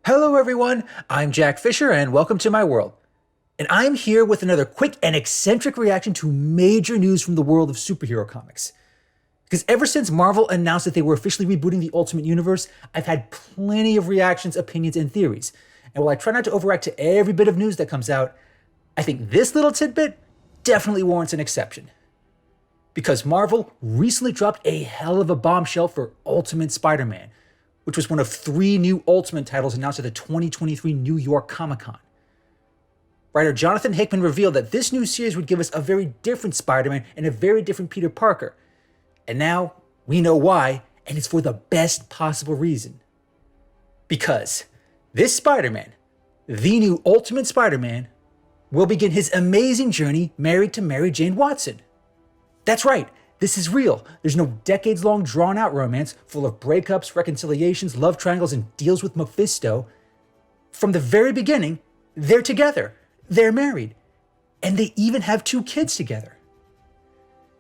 Hello, everyone. I'm Jack Fisher, and welcome to my world. And I'm here with another quick and eccentric reaction to major news from the world of superhero comics. Because ever since Marvel announced that they were officially rebooting the Ultimate Universe, I've had plenty of reactions, opinions, and theories. And while I try not to overreact to every bit of news that comes out, I think this little tidbit definitely warrants an exception. Because Marvel recently dropped a hell of a bombshell for Ultimate Spider-Man, which was one of 3 new Ultimate titles announced at the 2023 New York Comic Con. Writer Jonathan Hickman revealed that this new series would give us a very different Spider-Man and a very different Peter Parker. And now we know why, and it's for the best possible reason. Because this Spider-Man, the new Ultimate Spider-Man, will begin his amazing journey married to Mary Jane Watson. That's right, this is real. There's no decades-long drawn-out romance full of breakups, reconciliations, love triangles, and deals with Mephisto. From the very beginning, they're together, they're married, and they even have 2 kids together.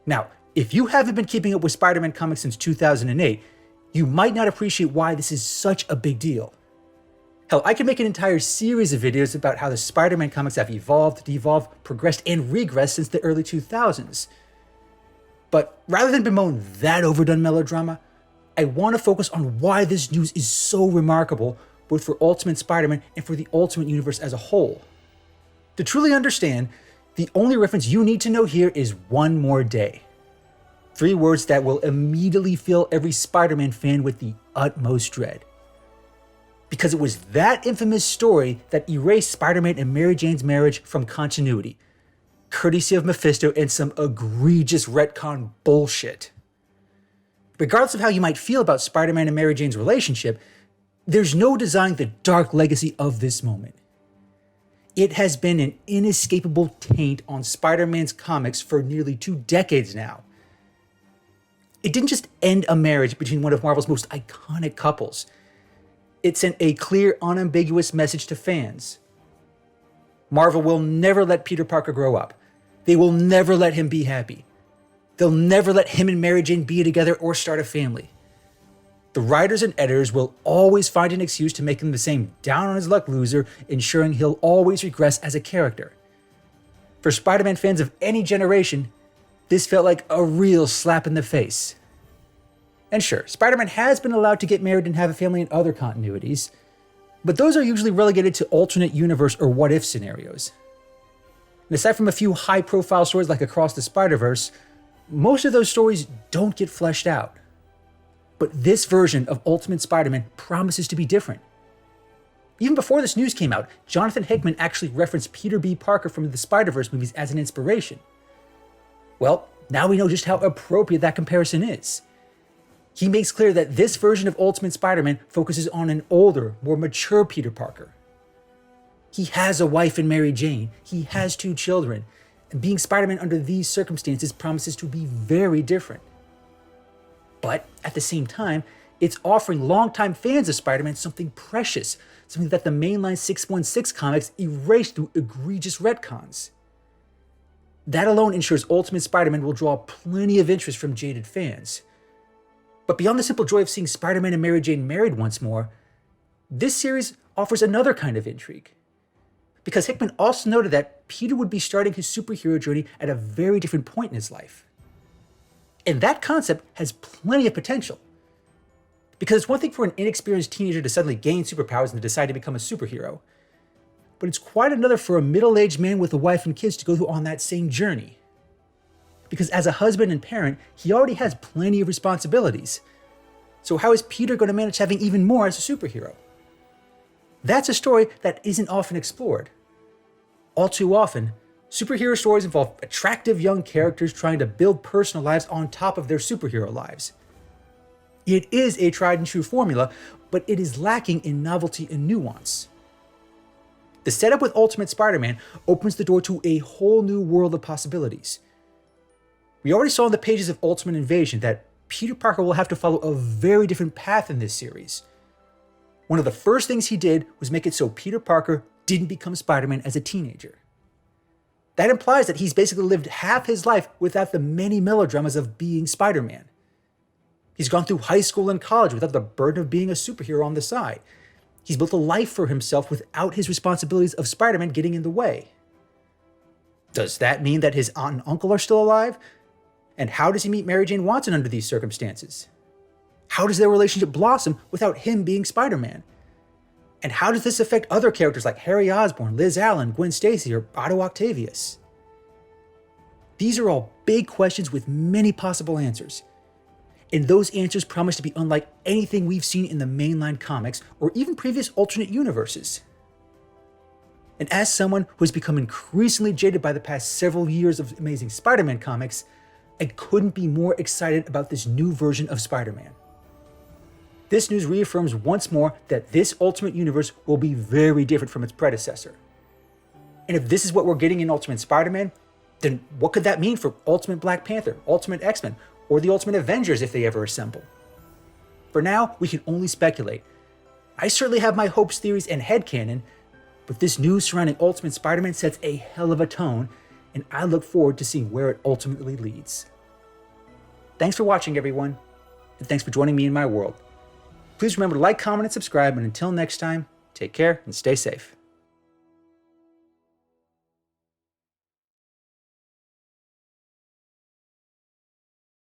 Now, if you haven't been keeping up with Spider-Man comics since 2008, you might not appreciate why this is such a big deal. Hell, I could make an entire series of videos about how the Spider-Man comics have evolved, devolved, progressed, and regressed since the early 2000s. But rather than bemoan that overdone melodrama, I want to focus on why this news is so remarkable, both for Ultimate Spider-Man and for the Ultimate Universe as a whole. To truly understand, the only reference you need to know here is "one more day." 3 words that will immediately fill every Spider-Man fan with the utmost dread. Because it was that infamous story that erased Spider-Man and Mary Jane's marriage from continuity, courtesy of Mephisto and some egregious retcon bullshit. Regardless of how you might feel about Spider-Man and Mary Jane's relationship, there's no denying the dark legacy of this moment. It has been an inescapable taint on Spider-Man's comics for nearly 2 decades now. It didn't just end a marriage between one of Marvel's most iconic couples. It sent a clear, unambiguous message to fans. Marvel will never let Peter Parker grow up. They will never let him be happy. They'll never let him and Mary Jane be together or start a family. The writers and editors will always find an excuse to make him the same down-on-his-luck loser, ensuring he'll always regress as a character. For Spider-Man fans of any generation, this felt like a real slap in the face. And sure, Spider-Man has been allowed to get married and have a family in other continuities, but those are usually relegated to alternate universe or what-if scenarios. And aside from a few high-profile stories like Across the Spider-Verse, most of those stories don't get fleshed out. But this version of Ultimate Spider-Man promises to be different. Even before this news came out, Jonathan Hickman actually referenced Peter B. Parker from the Spider-Verse movies as an inspiration. Well, now we know just how appropriate that comparison is. He makes clear that this version of Ultimate Spider-Man focuses on an older, more mature Peter Parker. He has a wife in Mary Jane, he has 2 children, and being Spider-Man under these circumstances promises to be very different. But at the same time, it's offering longtime fans of Spider-Man something precious, something that the mainline 616 comics erased through egregious retcons. That alone ensures Ultimate Spider-Man will draw plenty of interest from jaded fans. But beyond the simple joy of seeing Spider-Man and Mary Jane married once more, this series offers another kind of intrigue. Because Hickman also noted that Peter would be starting his superhero journey at a very different point in his life. And that concept has plenty of potential. Because it's one thing for an inexperienced teenager to suddenly gain superpowers and to decide to become a superhero, but it's quite another for a middle-aged man with a wife and kids to go on that same journey. Because as a husband and parent, he already has plenty of responsibilities. So how is Peter going to manage having even more as a superhero? That's a story that isn't often explored. All too often, superhero stories involve attractive young characters trying to build personal lives on top of their superhero lives. It is a tried and true formula, but it is lacking in novelty and nuance. The setup with Ultimate Spider-Man opens the door to a whole new world of possibilities. We already saw in the pages of Ultimate Invasion that Peter Parker will have to follow a very different path in this series. One of the first things he did was make it so Peter Parker didn't become Spider-Man as a teenager. That implies that he's basically lived half his life without the many melodramas of being Spider-Man. He's gone through high school and college without the burden of being a superhero on the side. He's built a life for himself without his responsibilities of Spider-Man getting in the way. Does that mean that his aunt and uncle are still alive? And how does he meet Mary Jane Watson under these circumstances? How does their relationship blossom without him being Spider-Man? And how does this affect other characters like Harry Osborn, Liz Allen, Gwen Stacy, or Otto Octavius? These are all big questions with many possible answers. And those answers promise to be unlike anything we've seen in the mainline comics or even previous alternate universes. And as someone who has become increasingly jaded by the past several years of Amazing Spider-Man comics, I couldn't be more excited about this new version of Spider-Man. This news reaffirms once more that this Ultimate Universe will be very different from its predecessor. And if this is what we're getting in Ultimate Spider-Man, then what could that mean for Ultimate Black Panther, Ultimate X-Men, or the Ultimate Avengers if they ever assemble? For now, we can only speculate. I certainly have my hopes, theories, and headcanon, but this news surrounding Ultimate Spider-Man sets a hell of a tone, and I look forward to seeing where it ultimately leads. Thanks for watching, everyone, and thanks for joining me in my world. Please remember to like, comment, and subscribe, and until next time, take care and stay safe.